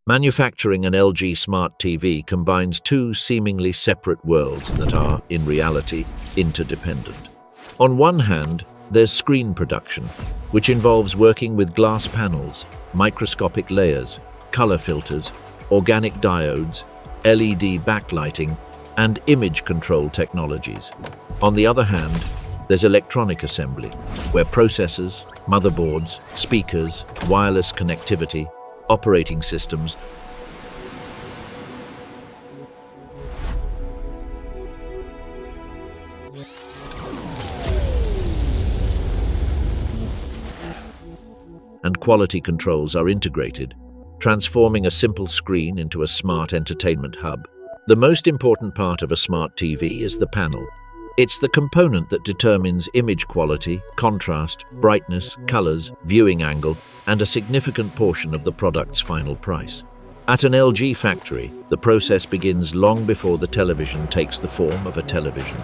Manufacturing an LG Smart TV combines two seemingly separate worlds that are, in reality, interdependent. On one hand, there's screen production, which involves working with glass panels, microscopic layers, color filters, organic diodes, LED backlighting, and image control technologies. On the other hand, there's electronic assembly, where processors, motherboards, speakers, wireless connectivity, operating systems, and quality controls are integrated, transforming a simple screen into a smart entertainment hub. The most important part of a smart TV is the panel. It's the component that determines image quality, contrast, brightness, colors, viewing angle, and a significant portion of the product's final price. At an LG factory, the process begins long before the television takes the form of a television.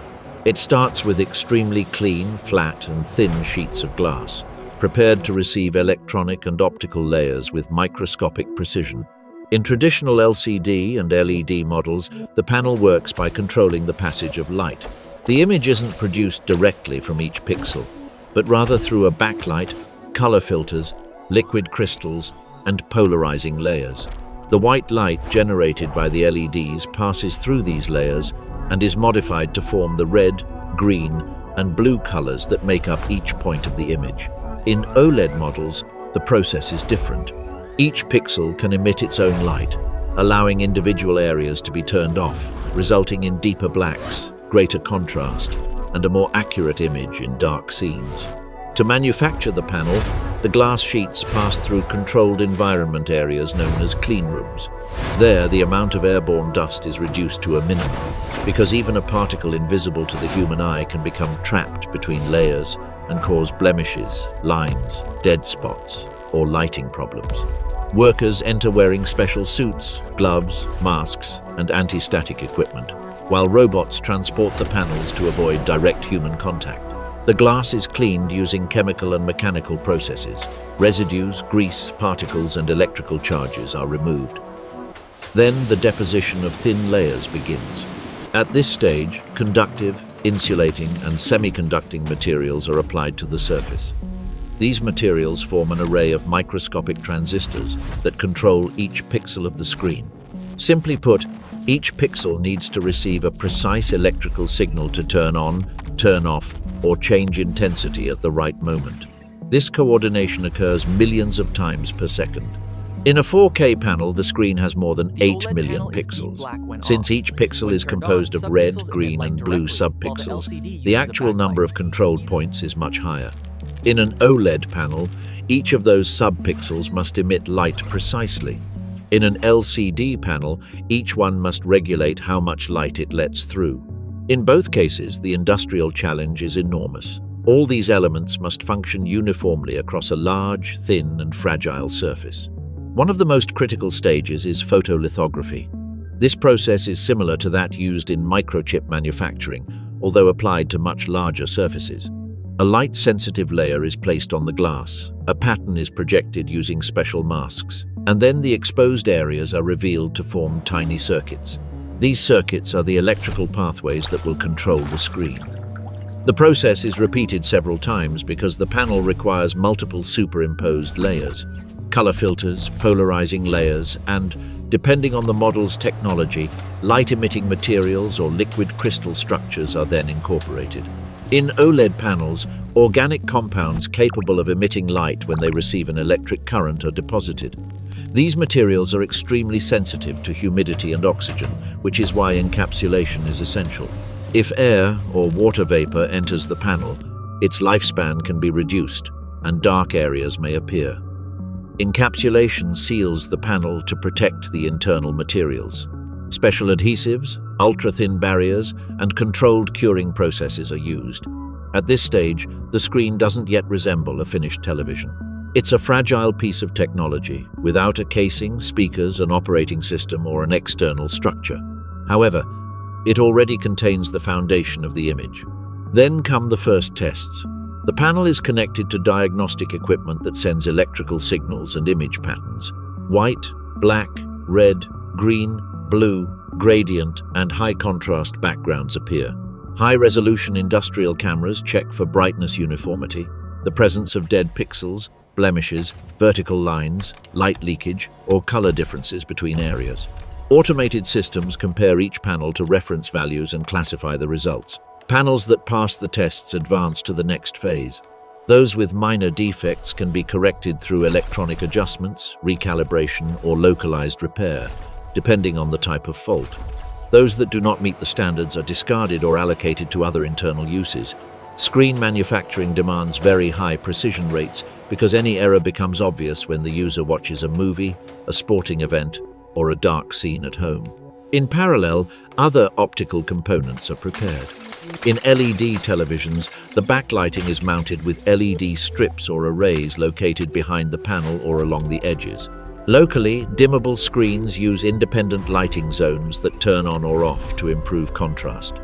It starts with extremely clean, flat, and thin sheets of glass, prepared to receive electronic and optical layers with microscopic precision. In traditional LCD and LED models, the panel works by controlling the passage of light. The image isn't produced directly from each pixel, but rather through a backlight, color filters, liquid crystals, and polarizing layers. The white light generated by the LEDs passes through these layers and is modified to form the red, green, and blue colors that make up each point of the image. In OLED models, the process is different. Each pixel can emit its own light, allowing individual areas to be turned off, resulting in deeper blacks, greater contrast, and a more accurate image in dark scenes. To manufacture the panel, the glass sheets pass through controlled environment areas known as clean rooms. There, the amount of airborne dust is reduced to a minimum, because even a particle invisible to the human eye can become trapped between layers and cause blemishes, lines, dead spots, or lighting problems. Workers enter wearing special suits, gloves, masks, and anti-static equipment, while robots transport the panels to avoid direct human contact. The glass is cleaned using chemical and mechanical processes. Residues, grease, particles, and electrical charges are removed. Then the deposition of thin layers begins. At this stage, conductive, insulating, and semiconducting materials are applied to the surface. These materials form an array of microscopic transistors that control each pixel of the screen. Simply put, each pixel needs to receive a precise electrical signal to turn on, turn off, or change intensity at the right moment. This coordination occurs millions of times per second. In a 4K panel, the screen has more than 8 million pixels. Since each pixel is composed of red, green, and blue subpixels, the actual number of controlled points is much higher. In an OLED panel, each of those subpixels must emit light precisely. In an LCD panel, each one must regulate how much light it lets through. In both cases, the industrial challenge is enormous. All these elements must function uniformly across a large, thin, and fragile surface. One of the most critical stages is photolithography. This process is similar to that used in microchip manufacturing, although applied to much larger surfaces. A light-sensitive layer is placed on the glass, a pattern is projected using special masks, and then the exposed areas are revealed to form tiny circuits. These circuits are the electrical pathways that will control the screen. The process is repeated several times because the panel requires multiple superimposed layers, color filters, polarizing layers, and, depending on the model's technology, light-emitting materials or liquid crystal structures are then incorporated. In OLED panels, organic compounds capable of emitting light when they receive an electric current are deposited. These materials are extremely sensitive to humidity and oxygen, which is why encapsulation is essential. If air or water vapor enters the panel, its lifespan can be reduced, and dark areas may appear. Encapsulation seals the panel to protect the internal materials. Special adhesives, ultra-thin barriers, and controlled curing processes are used. At this stage, the screen doesn't yet resemble a finished television. It's a fragile piece of technology, without a casing, speakers, an operating system, or an external structure. However, it already contains the foundation of the image. Then come the first tests. The panel is connected to diagnostic equipment that sends electrical signals and image patterns. White, black, red, green, blue, gradient, and high-contrast backgrounds appear. High-resolution industrial cameras check for brightness uniformity, the presence of dead pixels, blemishes, vertical lines, light leakage, or color differences between areas. Automated systems compare each panel to reference values and classify the results. Panels that pass the tests advance to the next phase. Those with minor defects can be corrected through electronic adjustments, recalibration, or localized repair, depending on the type of fault. Those that do not meet the standards are discarded or allocated to other internal uses. Screen manufacturing demands very high precision rates because any error becomes obvious when the user watches a movie, a sporting event, or a dark scene at home. In parallel, other optical components are prepared. In LED televisions, the backlighting is mounted with LED strips or arrays located behind the panel or along the edges. Locally, dimmable screens use independent lighting zones that turn on or off to improve contrast.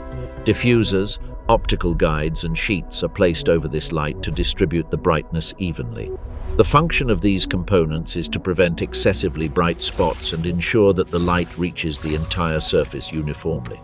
Diffusers, optical guides, and sheets are placed over this light to distribute the brightness evenly. The function of these components is to prevent excessively bright spots and ensure that the light reaches the entire surface uniformly.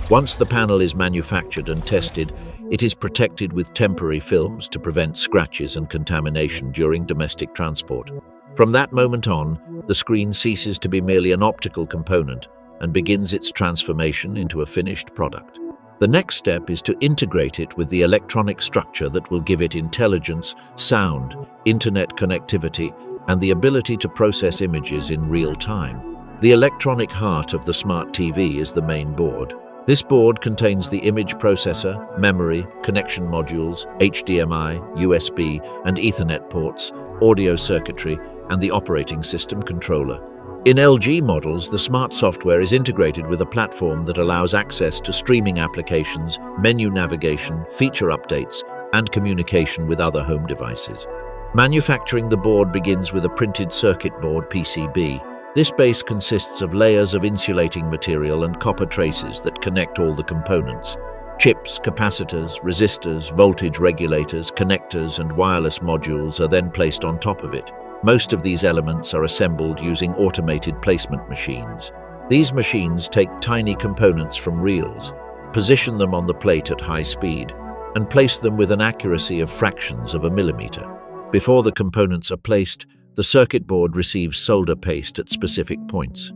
Once the panel is manufactured and tested, it is protected with temporary films to prevent scratches and contamination during domestic transport. From that moment on, the screen ceases to be merely an optical component and begins its transformation into a finished product. The next step is to integrate it with the electronic structure that will give it intelligence, sound, internet connectivity, and the ability to process images in real time. The electronic heart of the smart TV is the main board. This board contains the image processor, memory, connection modules, HDMI, USB, and Ethernet ports, audio circuitry, and the operating system controller. In LG models, the smart software is integrated with a platform that allows access to streaming applications, menu navigation, feature updates, and communication with other home devices. Manufacturing the board begins with a printed circuit board (PCB). This base consists of layers of insulating material and copper traces that connect all the components. Chips, capacitors, resistors, voltage regulators, connectors, and wireless modules are then placed on top of it. Most of these elements are assembled using automated placement machines. These machines take tiny components from reels, position them on the plate at high speed, and place them with an accuracy of fractions of a millimeter. Before the components are placed, the circuit board receives solder paste at specific points.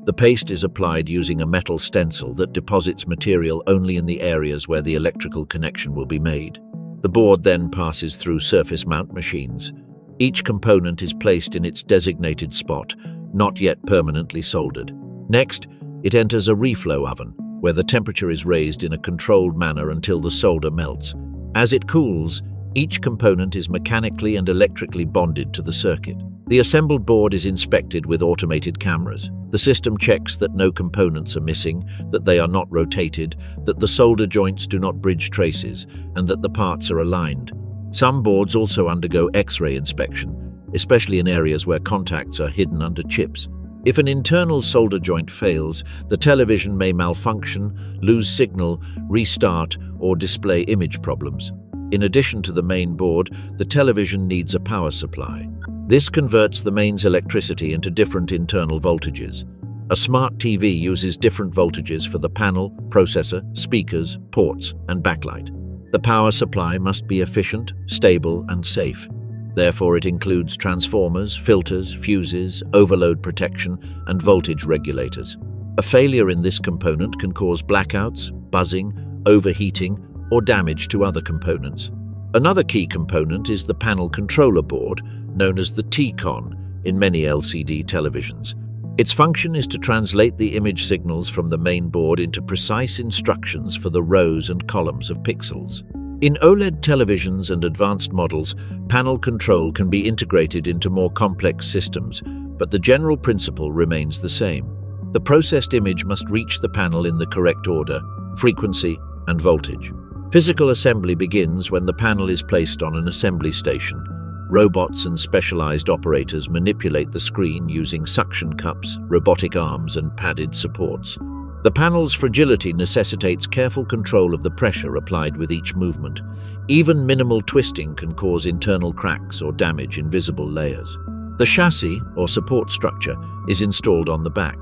The paste is applied using a metal stencil that deposits material only in the areas where the electrical connection will be made. The board then passes through surface mount machines. Each component is placed in its designated spot, not yet permanently soldered. Next, it enters a reflow oven, where the temperature is raised in a controlled manner until the solder melts. As it cools, each component is mechanically and electrically bonded to the circuit. The assembled board is inspected with automated cameras. The system checks that no components are missing, that they are not rotated, that the solder joints do not bridge traces, and that the parts are aligned. Some boards also undergo X-ray inspection, especially in areas where contacts are hidden under chips. If an internal solder joint fails, the television may malfunction, lose signal, restart, or display image problems. In addition to the main board, the television needs a power supply. This converts the mains electricity into different internal voltages. A smart TV uses different voltages for the panel, processor, speakers, ports, and backlight. The power supply must be efficient, stable, and safe. Therefore, it includes transformers, filters, fuses, overload protection, and voltage regulators. A failure in this component can cause blackouts, buzzing, overheating, or damage to other components. Another key component is the panel controller board, known as the T-Con, in many LCD televisions. Its function is to translate the image signals from the main board into precise instructions for the rows and columns of pixels. In OLED televisions and advanced models, panel control can be integrated into more complex systems, but the general principle remains the same. The processed image must reach the panel in the correct order, frequency, and voltage. Physical assembly begins when the panel is placed on an assembly station. Robots and specialized operators manipulate the screen using suction cups, robotic arms, and padded supports. The panel's fragility necessitates careful control of the pressure applied with each movement. Even minimal twisting can cause internal cracks or damage invisible layers. The chassis, or support structure, is installed on the back.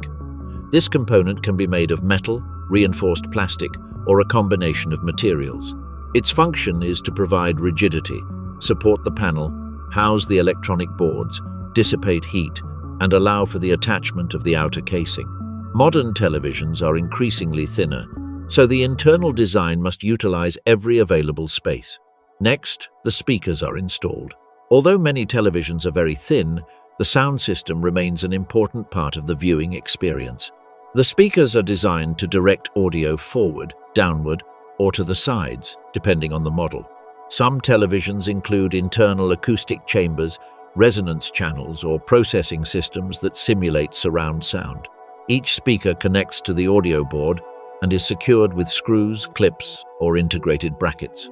This component can be made of metal, reinforced plastic, or a combination of materials. Its function is to provide rigidity, support the panel, house the electronic boards, dissipate heat, and allow for the attachment of the outer casing. Modern televisions are increasingly thinner, so the internal design must utilize every available space. Next, the speakers are installed. Although many televisions are very thin, the sound system remains an important part of the viewing experience. The speakers are designed to direct audio forward, downward, or to the sides, depending on the model. Some televisions include internal acoustic chambers, resonance channels, or processing systems that simulate surround sound. Each speaker connects to the audio board and is secured with screws, clips, or integrated brackets.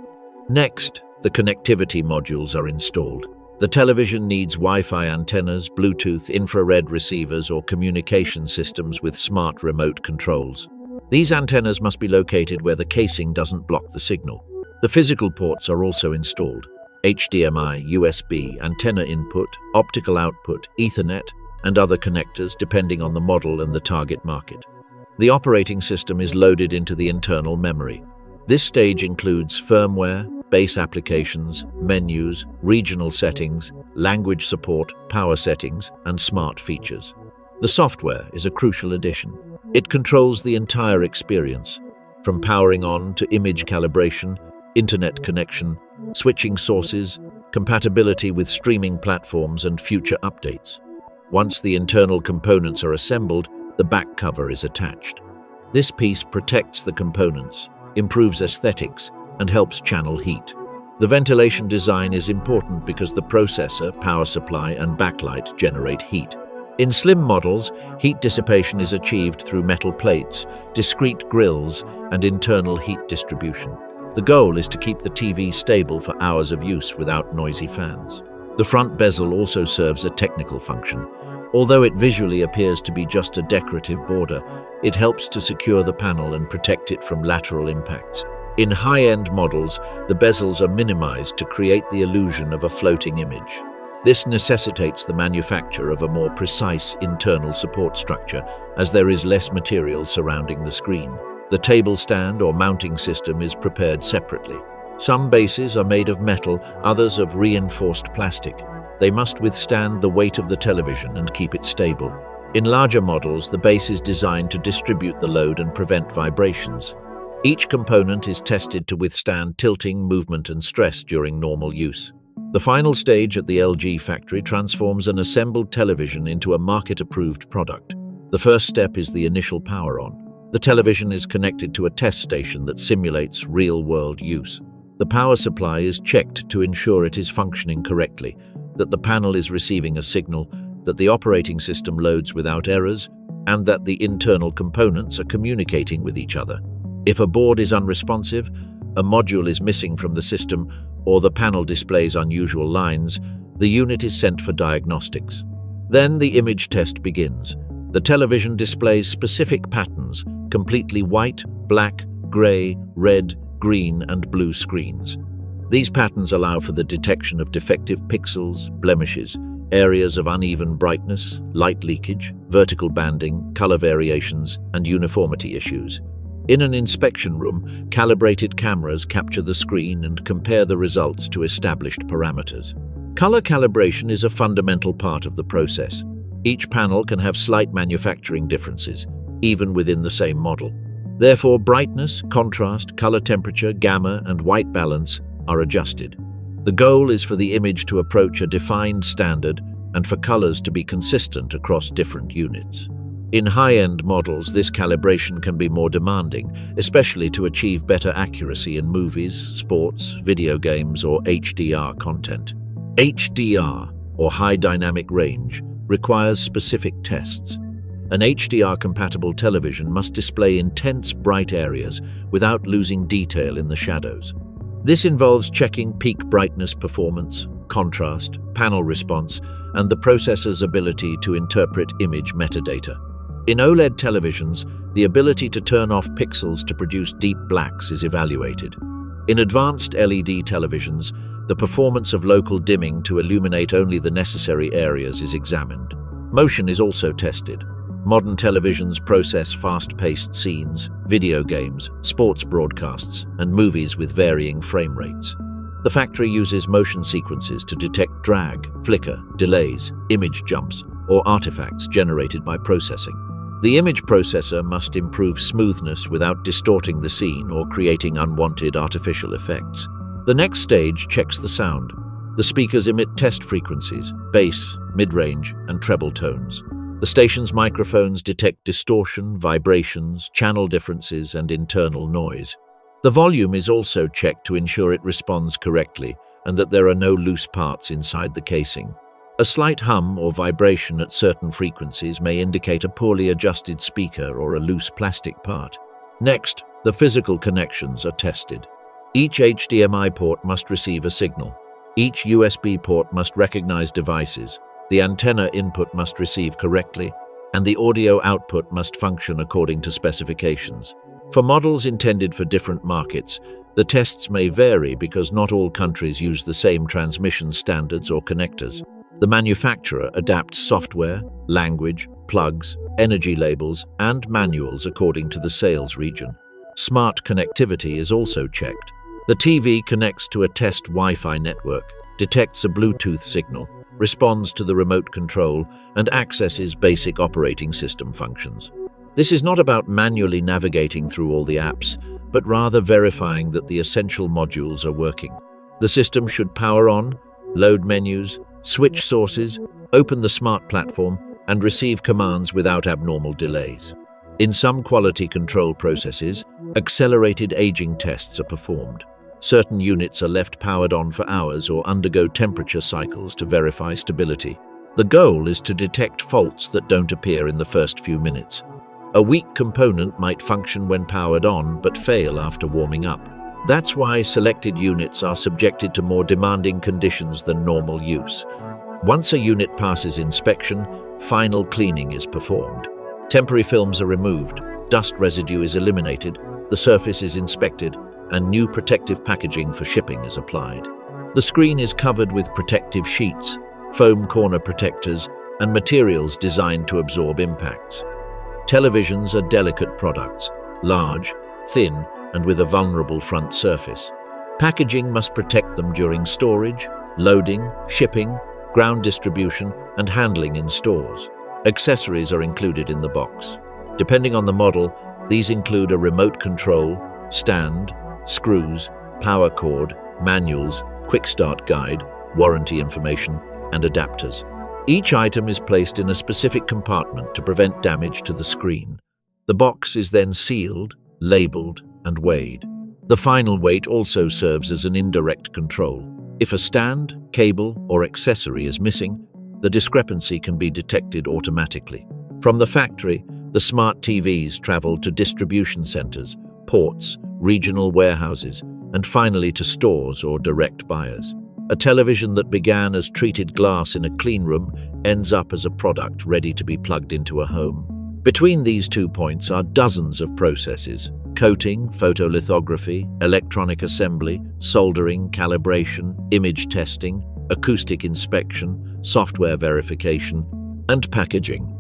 Next, the connectivity modules are installed. The television needs Wi-Fi antennas, Bluetooth, infrared receivers, or communication systems with smart remote controls. These antennas must be located where the casing doesn't block the signal. The physical ports are also installed: HDMI, USB, antenna input, optical output, Ethernet, and other connectors depending on the model and the target market. The operating system is loaded into the internal memory. This stage includes firmware, base applications, menus, regional settings, language support, power settings, and smart features. The software is a crucial addition. It controls the entire experience, from powering on to image calibration, internet connection, switching sources, compatibility with streaming platforms, and future updates. Once the internal components are assembled, the back cover is attached. This piece protects the components, improves aesthetics, and helps channel heat. The ventilation design is important because the processor, power supply, and backlight generate heat. In slim models, heat dissipation is achieved through metal plates, discrete grills, and internal heat distribution. The goal is to keep the TV stable for hours of use without noisy fans. The front bezel also serves a technical function. Although it visually appears to be just a decorative border, it helps to secure the panel and protect it from lateral impacts. In high-end models, the bezels are minimized to create the illusion of a floating image. This necessitates the manufacture of a more precise internal support structure, as there is less material surrounding the screen. The table stand or mounting system is prepared separately. Some bases are made of metal, others of reinforced plastic. They must withstand the weight of the television and keep it stable. In larger models, the base is designed to distribute the load and prevent vibrations. Each component is tested to withstand tilting, movement, and stress during normal use. The final stage at the LG factory transforms an assembled television into a market-approved product. The first step is the initial power on. The television is connected to a test station that simulates real-world use. The power supply is checked to ensure it is functioning correctly, that the panel is receiving a signal, that the operating system loads without errors, and that the internal components are communicating with each other. If a board is unresponsive, a module is missing from the system, or the panel displays unusual lines, the unit is sent for diagnostics. Then the image test begins. The television displays specific patterns, completely white, black, grey, red, green, and blue screens. These patterns allow for the detection of defective pixels, blemishes, areas of uneven brightness, light leakage, vertical banding, color variations, and uniformity issues. In an inspection room, calibrated cameras capture the screen and compare the results to established parameters. Color calibration is a fundamental part of the process. Each panel can have slight manufacturing differences, even within the same model. Therefore, brightness, contrast, color temperature, gamma, and white balance are adjusted. The goal is for the image to approach a defined standard and for colors to be consistent across different units. In high-end models, this calibration can be more demanding, especially to achieve better accuracy in movies, sports, video games, or HDR content. HDR, or High Dynamic Range, requires specific tests. An HDR-compatible television must display intense bright areas without losing detail in the shadows. This involves checking peak brightness performance, contrast, panel response, and the processor's ability to interpret image metadata. In OLED televisions, the ability to turn off pixels to produce deep blacks is evaluated. In advanced LED televisions, the performance of local dimming to illuminate only the necessary areas is examined. Motion is also tested. Modern televisions process fast-paced scenes, video games, sports broadcasts, and movies with varying frame rates. The factory uses motion sequences to detect drag, flicker, delays, image jumps, or artifacts generated by processing. The image processor must improve smoothness without distorting the scene or creating unwanted artificial effects. The next stage checks the sound. The speakers emit test frequencies, bass, mid-range, and treble tones. The station's microphones detect distortion, vibrations, channel differences, and internal noise. The volume is also checked to ensure it responds correctly and that there are no loose parts inside the casing. A slight hum or vibration at certain frequencies may indicate a poorly adjusted speaker or a loose plastic part. Next, the physical connections are tested. Each HDMI port must receive a signal. Each USB port must recognize devices. The antenna input must receive correctly, and the audio output must function according to specifications. For models intended for different markets, the tests may vary because not all countries use the same transmission standards or connectors. The manufacturer adapts software, language, plugs, energy labels, and manuals according to the sales region. Smart connectivity is also checked. The TV connects to a test Wi-Fi network, detects a Bluetooth signal, responds to the remote control, and accesses basic operating system functions. This is not about manually navigating through all the apps, but rather verifying that the essential modules are working. The system should power on, load menus, switch sources, open the smart platform, and receive commands without abnormal delays. In some quality control processes, accelerated aging tests are performed. Certain units are left powered on for hours or undergo temperature cycles to verify stability. The goal is to detect faults that don't appear in the first few minutes. A weak component might function when powered on but fail after warming up. That's why selected units are subjected to more demanding conditions than normal use. Once a unit passes inspection, final cleaning is performed. Temporary films are removed, dust residue is eliminated, the surface is inspected, and new protective packaging for shipping is applied. The screen is covered with protective sheets, foam corner protectors, and materials designed to absorb impacts. Televisions are delicate products, large, thin, and with a vulnerable front surface. Packaging must protect them during storage, loading, shipping, ground distribution, and handling in stores. Accessories are included in the box. Depending on the model, these include a remote control, stand, screws, power cord, manuals, quick start guide, warranty information, and adapters. Each item is placed in a specific compartment to prevent damage to the screen. The box is then sealed, labeled, and weighed. The final weight also serves as an indirect control. If a stand, cable, or accessory is missing, the discrepancy can be detected automatically. From the factory, the smart TVs travel to distribution centers, ports, regional warehouses, and finally to stores or direct buyers. A television that began as treated glass in a clean room ends up as a product ready to be plugged into a home. Between these 2 points are dozens of processes: coating, photolithography, electronic assembly, soldering, calibration, image testing, acoustic inspection, software verification, and packaging.